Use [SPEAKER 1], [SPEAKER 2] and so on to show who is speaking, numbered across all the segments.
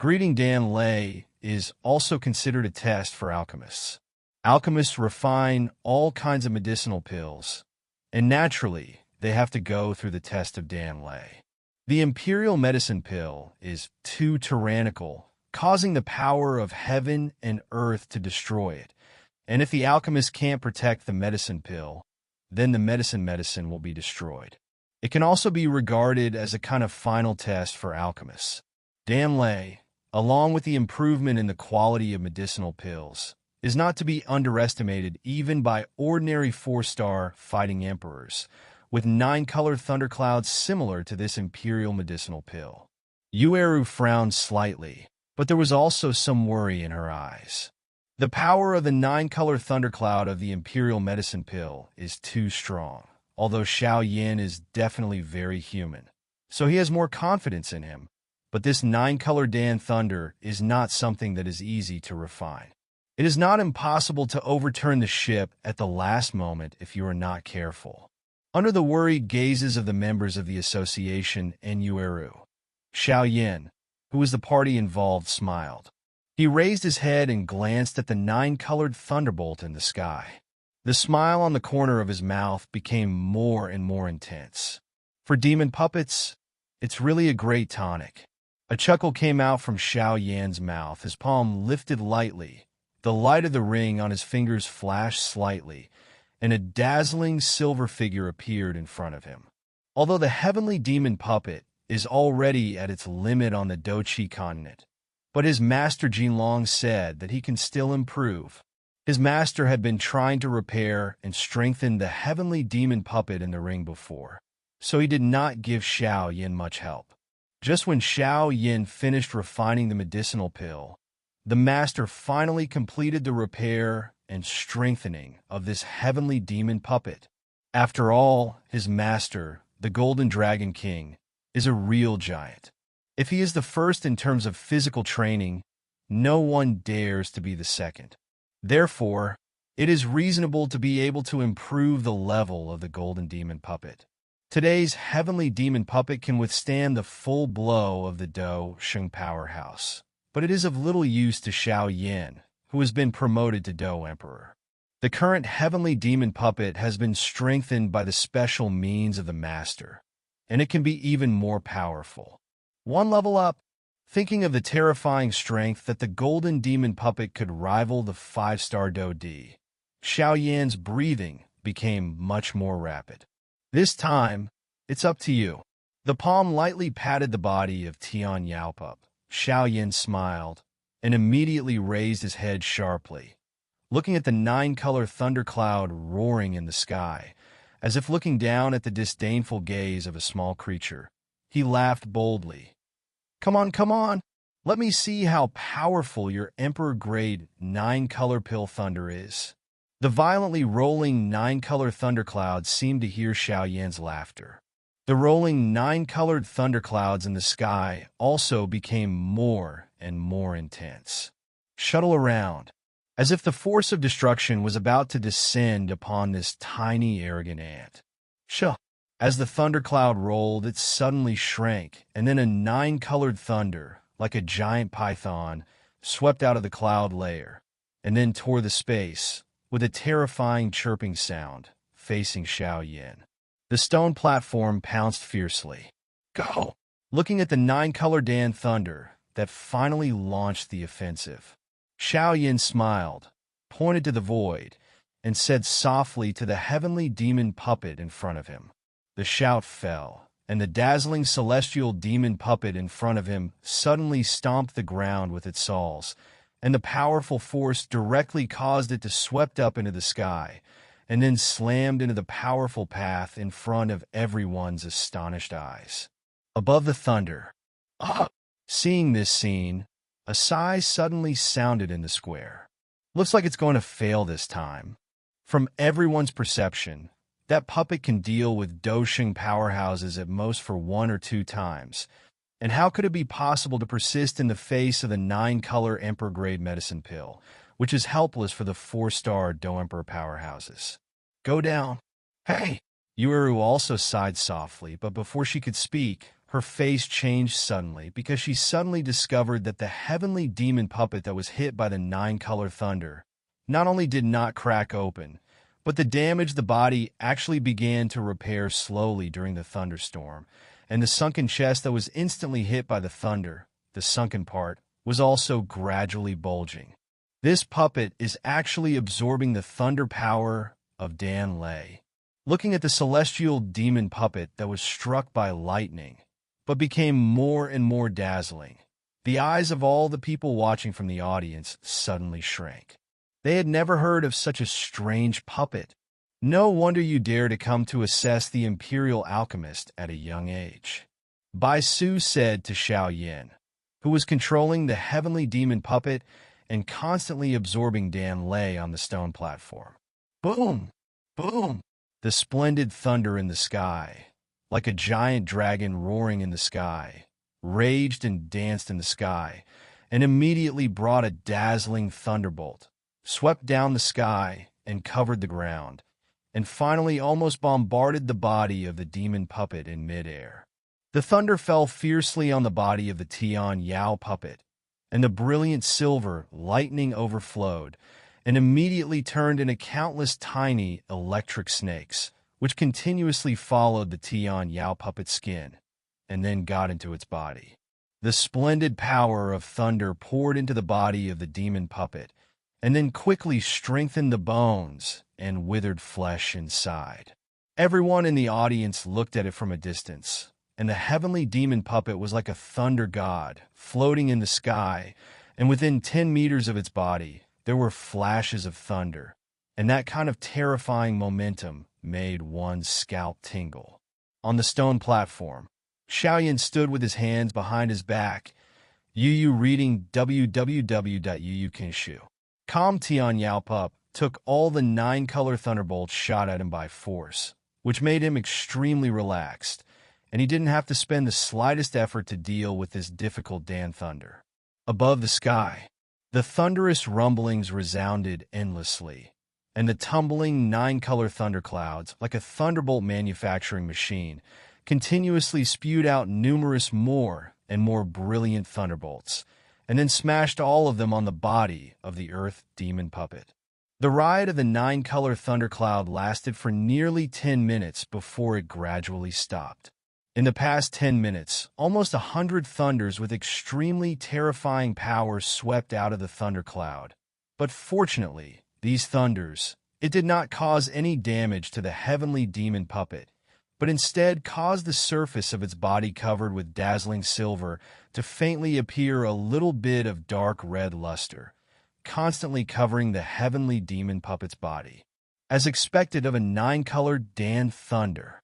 [SPEAKER 1] Greeting Dan Lei is also considered a test for alchemists. Alchemists refine all kinds of medicinal pills, and naturally, they have to go through the test of Dan Lei. The Imperial medicine pill is too tyrannical, causing the power of heaven and earth to destroy it. And if the alchemist can't protect the medicine pill, then the medicine will be destroyed. It can also be regarded as a kind of final test for alchemists. Dan Lei, along with the improvement in the quality of medicinal pills, is not to be underestimated even by ordinary 4-star fighting emperors, with 9-colored thunderclouds similar to this Imperial medicinal pill. Yueru frowned slightly, but there was also some worry in her eyes. The power of the 9-color thundercloud of the Imperial medicine pill is too strong, although Xiao Yin is definitely very human, so he has more confidence in him. But this 9-color Dan Thunder is not something that is easy to refine. It is not impossible to overturn the ship at the last moment if you are not careful. Under the worried gazes of the members of the association and Yueru, Xiao Yin, who was the party involved, smiled. He raised his head and glanced at the 9-colored thunderbolt in the sky. The smile on the corner of his mouth became more and more intense. For demon puppets, it's really a great tonic. A chuckle came out from Xiao Yan's mouth, his palm lifted lightly. The light of the ring on his fingers flashed slightly, and a dazzling silver figure appeared in front of him. Although the heavenly demon puppet is already at its limit on the Doqi continent, but his master Jinlong said that he can still improve. His master had been trying to repair and strengthen the heavenly demon puppet in the ring before, so he did not give Xiao Yin much help. Just when Xiao Yin finished refining the medicinal pill, the master finally completed the repair and strengthening of this heavenly demon puppet. After all, his master, the Golden Dragon King, is a real giant. If he is the first in terms of physical training, no one dares to be the second. Therefore, it is reasonable to be able to improve the level of the Golden Demon Puppet. Today's heavenly demon puppet can withstand the full blow of the Do Sheng powerhouse, but it is of little use to Xiao Yin, who has been promoted to Do Emperor. The current heavenly demon puppet has been strengthened by the special means of the master, and it can be even more powerful. One level up, thinking of the terrifying strength that the golden demon puppet could rival the 5-star Do Di, Xiao Yan's breathing became much more rapid. This time, it's up to you. The palm lightly patted the body of Tian Yaopup. Xiao Yin smiled and immediately raised his head sharply, looking at the 9-color thundercloud roaring in the sky, as if looking down at the disdainful gaze of a small creature. He laughed boldly. Come on, let me see how powerful your Emperor-grade 9-color pill thunder is. The violently rolling 9-color thunderclouds seemed to hear Xiao Yan's laughter. The rolling 9-colored thunderclouds in the sky also became more and more intense. Shuttle around, as if the force of destruction was about to descend upon this tiny, arrogant ant. Shuh! As the thundercloud rolled, it suddenly shrank, and then a 9-colored thunder, like a giant python, swept out of the cloud layer, and then tore the space, with a terrifying chirping sound, facing Xiao Yin. The stone platform pounced fiercely. Go! Looking at the 9-color Dan Thunder that finally launched the offensive. Xiao Yin smiled, pointed to the void, and said softly to the heavenly demon puppet in front of him. The shout fell, and the dazzling celestial demon puppet in front of him suddenly stomped the ground with its saws, and the powerful force directly caused it to swept up into the sky, and then slammed into the powerful path in front of everyone's astonished eyes. Above the thunder, seeing this scene, a sigh suddenly sounded in the square. Looks like it's going to fail this time. From everyone's perception, that puppet can deal with Dosheng powerhouses at most for 1 or 2 times. And how could it be possible to persist in the face of the 9-color Emperor-grade medicine pill, which is helpless for the 4-star Do Emperor powerhouses? Go down. Hey! Yueru also sighed softly, but before she could speak, her face changed suddenly because she suddenly discovered that the heavenly demon puppet that was hit by the nine-color thunder not only did not crack open, but the damage the body actually began to repair slowly during the thunderstorm, and the sunken chest that was instantly hit by the thunder, the sunken part, was also gradually bulging. This puppet is actually absorbing the thunder power of Pindan Lei. Looking at the celestial demon puppet that was struck by lightning, but became more and more dazzling, the eyes of all the people watching from the audience suddenly shrank. They had never heard of such a strange puppet. No wonder you dare to come to assess the Imperial alchemist at a young age. Bai Su said to Xiao Yan, who was controlling the heavenly demon puppet and constantly absorbing Pindan Lei on the stone platform. Boom! Boom! The splendid thunder in the sky, like a giant dragon roaring in the sky, raged and danced in the sky, and immediately brought a dazzling thunderbolt, swept down the sky and covered the ground, and finally almost bombarded the body of the demon puppet in midair. The thunder fell fiercely on the body of the Tian Yao puppet, and the brilliant silver lightning overflowed and immediately turned into countless tiny electric snakes, which continuously followed the Tian Yao puppet's skin, and then got into its body. The splendid power of thunder poured into the body of the demon puppet, and then quickly strengthened the bones and withered flesh inside. Everyone in the audience looked at it from a distance, and the heavenly demon puppet was like a thunder god, floating in the sky, and within 10 meters of its body, there were flashes of thunder, and that kind of terrifying momentum made one's scalp tingle. On the stone platform, Xiaoyan stood with his hands behind his back, Yu reading www.yukinshu. Calm Tian Yao Pup took all the 9-color thunderbolts shot at him by force, which made him extremely relaxed, and he didn't have to spend the slightest effort to deal with this difficult Dan thunder. Above the sky, the thunderous rumblings resounded endlessly, and the tumbling 9-color thunderclouds, like a thunderbolt manufacturing machine, continuously spewed out numerous more and more brilliant thunderbolts, and then smashed all of them on the body of the Earth Demon Puppet. The ride of the 9-color thundercloud lasted for nearly 10 minutes before it gradually stopped. In the past 10 minutes, almost 100 thunders with extremely terrifying power swept out of the thundercloud. But fortunately, these thunders, it did not cause any damage to the heavenly demon puppet, but instead caused the surface of its body covered with dazzling silver to faintly appear a little bit of dark red luster, constantly covering the heavenly demon puppet's body. As expected of a 9-colored Dan thunder,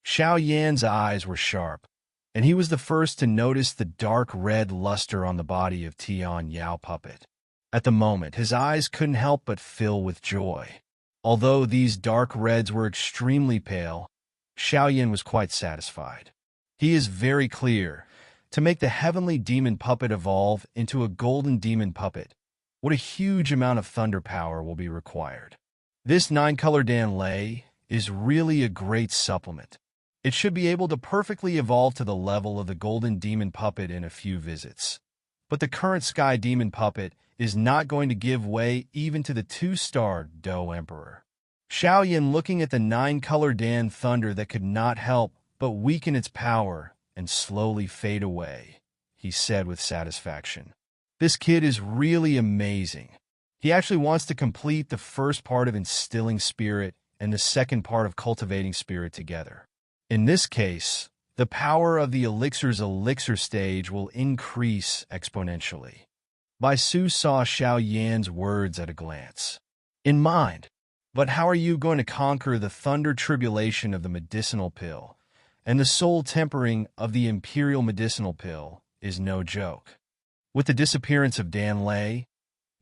[SPEAKER 1] Xiao Yan's eyes were sharp, and he was the first to notice the dark red luster on the body of Tian Yao puppet. At the moment, his eyes couldn't help but fill with joy. Although these dark reds were extremely pale, Xiao Yan was quite satisfied. He is very clear. To make the heavenly demon puppet evolve into a golden demon puppet, what a huge amount of thunder power will be required. This 9-color Pindan Lei is really a great supplement. It should be able to perfectly evolve to the level of the golden demon puppet in a few visits. But the current sky demon puppet is not going to give way even to the 2-star Do Emperor. Xiao Yan, looking at the 9-color Dan thunder that could not help but weaken its power and slowly fade away, he said with satisfaction, "This kid is really amazing. He actually wants to complete the first part of instilling spirit and the second part of cultivating spirit together. In this case, the power of the elixir's elixir stage will increase exponentially." Bai Su saw Xiao Yan's words at a glance. "In mind. But how are you going to conquer the thunder tribulation of the medicinal pill? And the soul tempering of the Imperial medicinal pill is no joke. With the disappearance of Pindan Lei,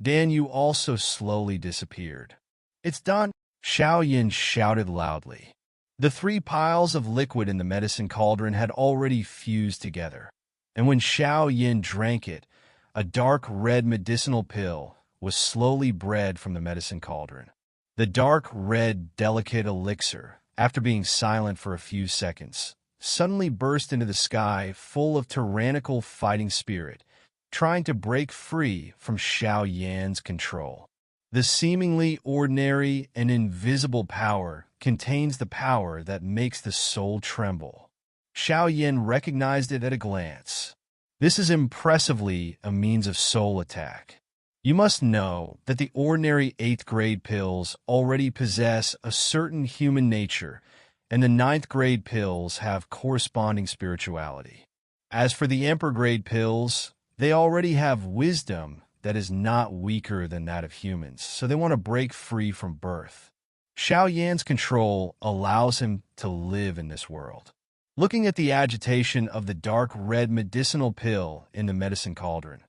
[SPEAKER 1] Dan Yu also slowly disappeared." "It's done!" Xiao Yan shouted loudly. The 3 piles of liquid in the medicine cauldron had already fused together, and when Xiao Yan drank it, a dark red medicinal pill was slowly bred from the medicine cauldron. The dark red delicate elixir, after being silent for a few seconds, suddenly burst into the sky full of tyrannical fighting spirit, trying to break free from Xiao Yan's control. The seemingly ordinary and invisible power contains the power that makes the soul tremble. Xiao Yan recognized it at a glance. This is impressively a means of soul attack. You must know that the ordinary 8th grade pills already possess a certain human nature, and the 9th grade pills have corresponding spirituality. As for the Emperor grade pills, they already have wisdom that is not weaker than that of humans, so they want to break free from birth. Xiao Yan's control allows him to live in this world. Looking at the agitation of the dark red medicinal pill in the medicine cauldron,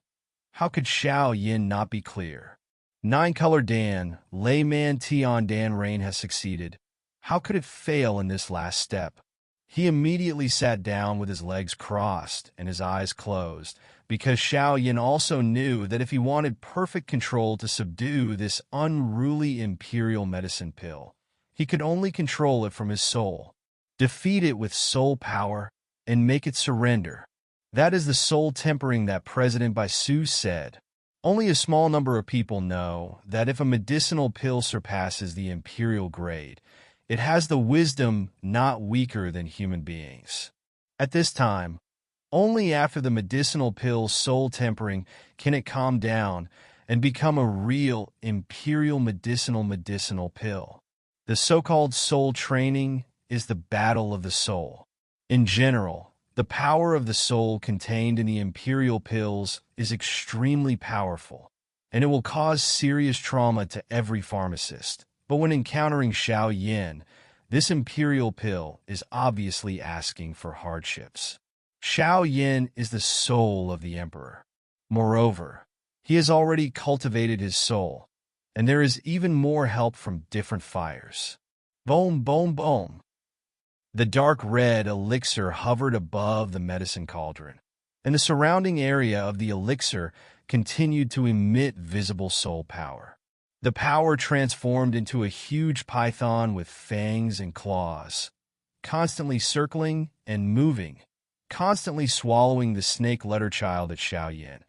[SPEAKER 1] how could Xiao Yan not be clear? 9-color Dan, layman Tian Dan Rain has succeeded. How could it fail in this last step? He immediately sat down with his legs crossed and his eyes closed, because Xiao Yan also knew that if he wanted perfect control to subdue this unruly imperial medicine pill, he could only control it from his soul, defeat it with soul power, and make it surrender. That is the soul tempering that President Baisu said. Only a small number of people know that if a medicinal pill surpasses the imperial grade, it has the wisdom not weaker than human beings. At this time, only after the medicinal pill's soul tempering can it calm down and become a real imperial medicinal pill. The so-called soul training is the battle of the soul. In general, the power of the soul contained in the imperial pills is extremely powerful, and it will cause serious trauma to every pharmacist. But when encountering Xiao Yan, this imperial pill is obviously asking for hardships. Xiao Yan is the soul of the emperor. Moreover, he has already cultivated his soul, and there is even more help from different fires. Boom, boom, boom. The dark red elixir hovered above the medicine cauldron, and the surrounding area of the elixir continued to emit visible soul power. The power transformed into a huge python with fangs and claws, constantly circling and moving, constantly swallowing the snake letter child at Xiao Yan,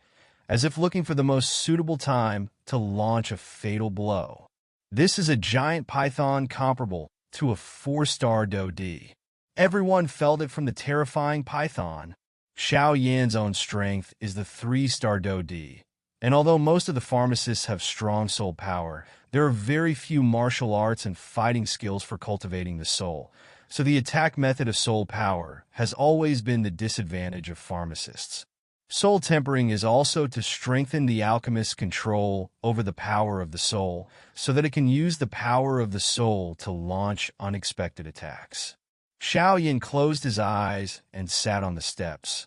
[SPEAKER 1] as if looking for the most suitable time to launch a fatal blow. This is a giant python comparable to a 4-star Dodi. Everyone felt it from the terrifying python. Xiao Yan's own strength is the 3-star Dodi, and although most of the pharmacists have strong soul power, there are very few martial arts and fighting skills for cultivating the soul, so the attack method of soul power has always been the disadvantage of pharmacists. Soul tempering is also to strengthen the alchemist's control over the power of the soul, so that it can use the power of the soul to launch unexpected attacks. Xiao Yan closed his eyes and sat on the steps,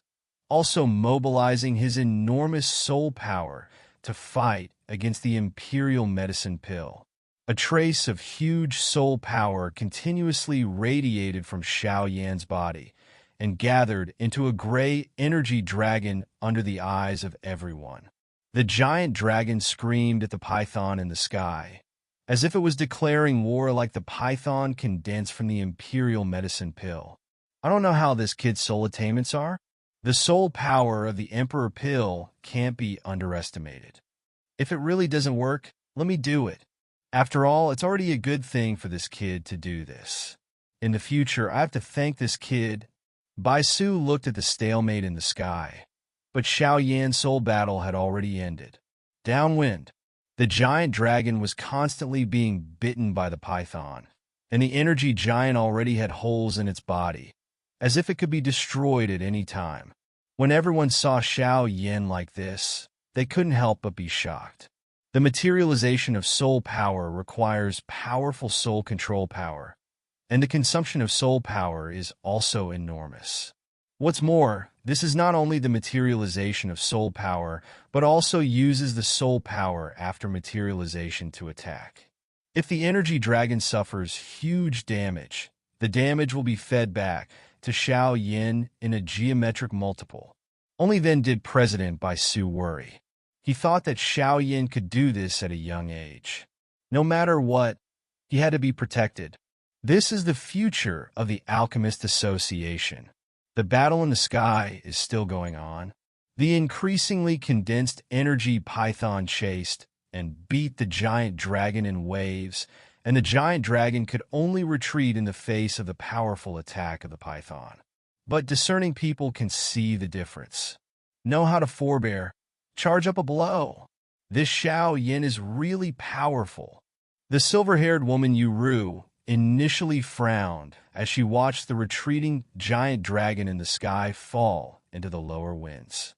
[SPEAKER 1] also mobilizing his enormous soul power to fight against the imperial medicine pill. A trace of huge soul power continuously radiated from Xiao Yan's body and gathered into a gray energy dragon under the eyes of everyone. The giant dragon screamed at the python in the sky, as if it was declaring war like the python condensed from the imperial medicine pill. I don't know how this kid's soul attainments are. The soul power of the emperor pill can't be underestimated. If it really doesn't work, let me do it. After all, it's already a good thing for this kid to do this. In the future, I have to thank this kid. Baisu looked at the stalemate in the sky, but Xiao Yan's soul battle had already ended. Downwind, the giant dragon was constantly being bitten by the python, and the energy giant already had holes in its body, as if it could be destroyed at any time. When everyone saw Xiao Yan like this, they couldn't help but be shocked. The materialization of soul power requires powerful soul control power, and the consumption of soul power is also enormous. What's more, this is not only the materialization of soul power, but also uses the soul power after materialization to attack. If the energy dragon suffers huge damage, the damage will be fed back to Xiao Yan in a geometric multiple. Only then did President Baisu worry. He thought that Xiao Yan could do this at a young age. No matter what, he had to be protected. This is the future of the Alchemist Association. The battle in the sky is still going on. The increasingly condensed energy python chased and beat the giant dragon in waves, and the giant dragon could only retreat in the face of the powerful attack of the python. But discerning people can see the difference. Know how to forbear, charge up a blow. This Xiao Yin is really powerful. The silver-haired woman Yuru initially frowned as she watched the retreating giant dragon in the sky fall into the lower winds.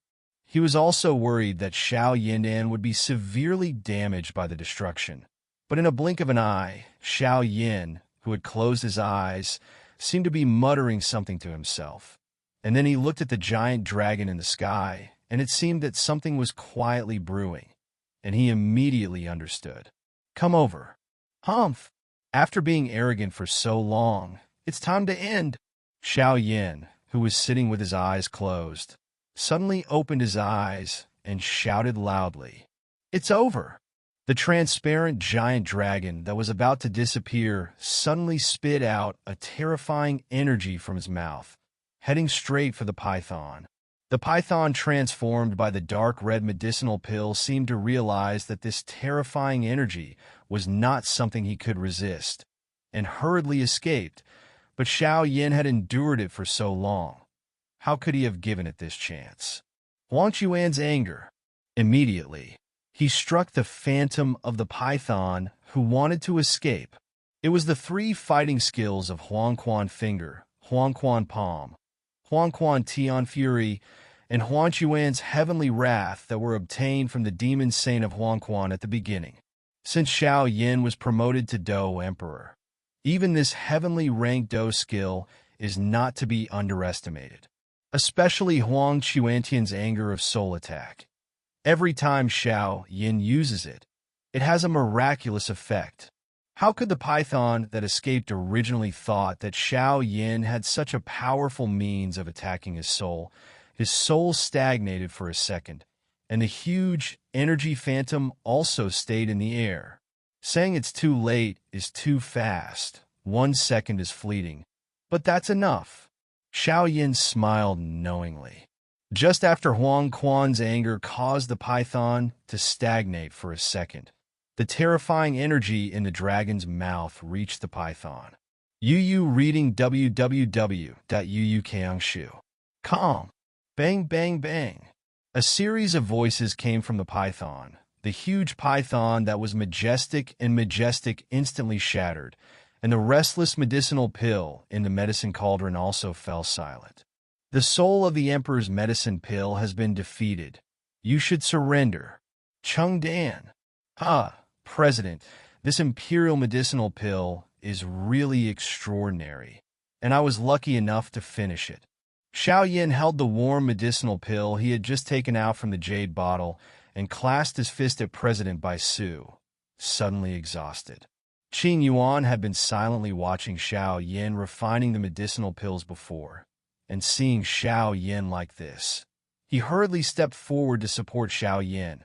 [SPEAKER 1] He was also worried that Xiao Yinan would be severely damaged by the destruction. But in a blink of an eye, Xiao Yin, who had closed his eyes, seemed to be muttering something to himself. And then he looked at the giant dragon in the sky, and it seemed that something was quietly brewing. And he immediately understood. Come over. Humph! After being arrogant for so long, it's time to end. Xiao Yin, who was sitting with his eyes closed, suddenly opened his eyes and shouted loudly, "It's over!" The transparent giant dragon that was about to disappear suddenly spit out a terrifying energy from his mouth, heading straight for the python. The python, transformed by the dark red medicinal pill, seemed to realize that this terrifying energy was not something he could resist, and hurriedly escaped. But Xiao Yin had endured it for so long. How could he have given it this chance? Huang Quan's anger. Immediately, he struck the phantom of the python who wanted to escape. It was the three fighting skills of Huang Quan Finger, Huang Quan Palm, Huang Quan Tian Fury, and Huang Quan's Heavenly Wrath that were obtained from the demon saint of Huang Quan at the beginning. Since Xiao Yin was promoted to Do Emperor, even this heavenly rank Do skill is not to be underestimated. Especially Huang Quantian's anger of soul attack. Every time Xiao Yin uses it, it has a miraculous effect. How could the python that escaped originally thought that Xiao Yin had such a powerful means of attacking his soul? His soul stagnated for a second, and the huge energy phantom also stayed in the air. Saying it's too late is too fast. 1 second is fleeting, but that's enough. Xiao Yin smiled knowingly. Just after Huang Quan's anger caused the python to stagnate for a second, the terrifying energy in the dragon's mouth reached the python. Yu reading www.yuukangshu.com. Bang, bang, bang. A series of voices came from the python. The huge python that was majestic instantly shattered, and the restless medicinal pill in the medicine cauldron also fell silent. The soul of the Emperor's medicine pill has been defeated. You should surrender. Chung Dan. President, this Imperial medicinal pill is really extraordinary, and I was lucky enough to finish it. Xiao Yin held the warm medicinal pill he had just taken out from the jade bottle and clasped his fist at President Baisu, suddenly exhausted. Qing Yuan had been silently watching Xiao Yin refining the medicinal pills before, and seeing Xiao Yin like this, he hurriedly stepped forward to support Xiao Yin.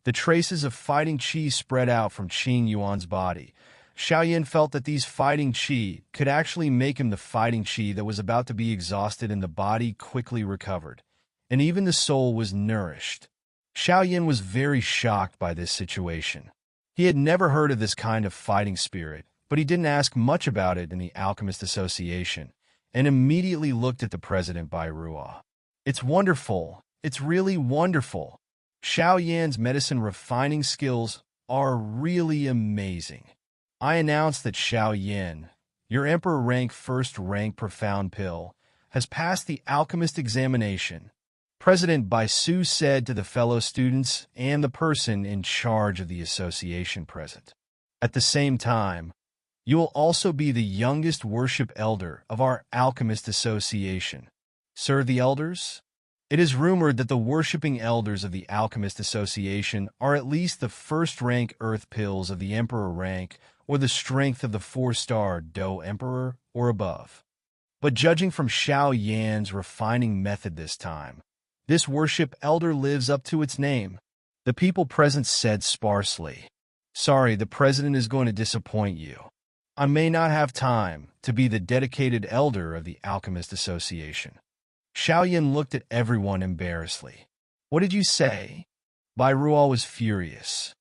[SPEAKER 1] The traces of fighting qi spread out from Qing Yuan's body. Xiao Yin felt that these fighting qi could actually make him the fighting qi that was about to be exhausted, and the body quickly recovered, and even the soul was nourished. Xiao Yin was very shocked by this situation. He had never heard of this kind of fighting spirit, but he didn't ask much about it in the Alchemist Association, and immediately looked at the president Bai Ruo. It's wonderful. It's really wonderful. Xiao Yan's medicine refining skills are really amazing. I announce that Xiao Yin, your Emperor rank first rank profound pill, has passed the alchemist examination. President Baisu said to the fellow students and the person in charge of the association present. At the same time, you will also be the youngest worship elder of our Alchemist Association. Sir the elders? It is rumored that the worshipping elders of the Alchemist Association are at least the first-rank earth pills of the Emperor rank or the strength of the 4-star Do Emperor or above. But judging from Xiao Yan's refining method this time, this worship elder lives up to its name. The people present said sparsely. Sorry, the president is going to disappoint you. I may not have time to be the dedicated elder of the Alchemist Association. Xiaoyan looked at everyone embarrassedly. What did you say? Bai Rual was furious.